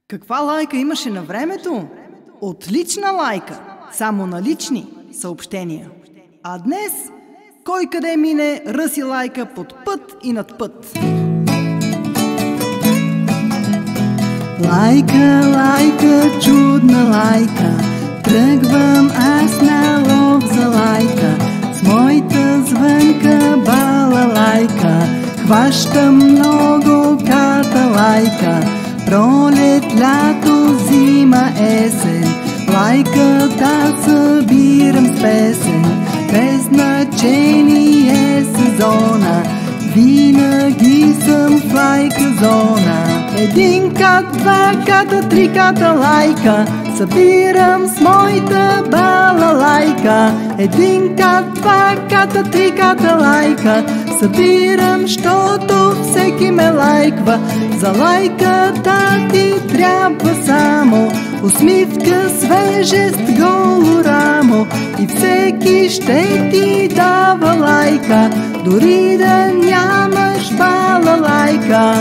Каква лайка имаше на времето? Отлична лайка! Само на лични съобщения. А днес, кой къде мине, ръси лайка под път и над път. Лайка, лайка, чудна лайка, тръгвам аз на лов за лайка. С моята звънка балалайка, хващам много ката лайка. Пролет, лято, зима, есен, лайката събирам с песен. Без значение сезона, винаги съм в лайка зона. Един кат, два ката, три ката лайка, събирам с моята балалайка. Един кат, два ката, три ката лайка, събирам, щото всеки ме лайква. За лайката ти трябва само усмивка, свежест, голо рамо, и всеки ще ти дава лайка, дори да нямаш балалайка.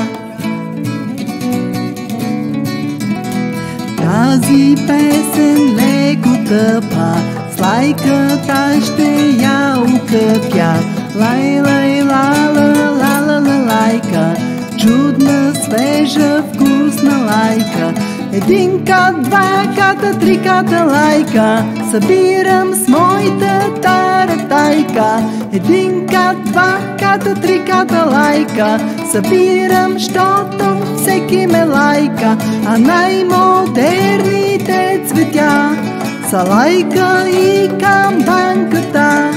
Тази песен леко тъпа, с лайката ще я укъпя. Лай, лай, ла, ла, ла, ла, ла, лайка, чудна, свежа, вкусна лайка. Един кат, два ката, три ката лайка, събирам с моята таратайка. Един кат, два ката, три ката лайка, събирам, щото всеки ме лайка. А най-модерните цветя са лайка и камбанката.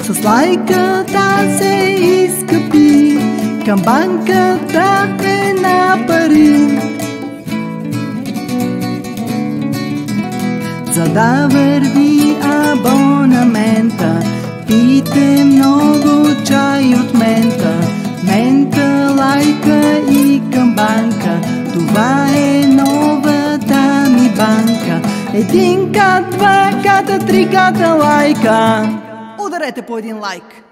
С лайката се изкъпи, камбанката е на пари. За да върви абонамента, пийте много чай от мента. Мента, лайка и камбанка, това е новата ми банка. Един кат, два ката, три ката лайка. Ударете по един лайк!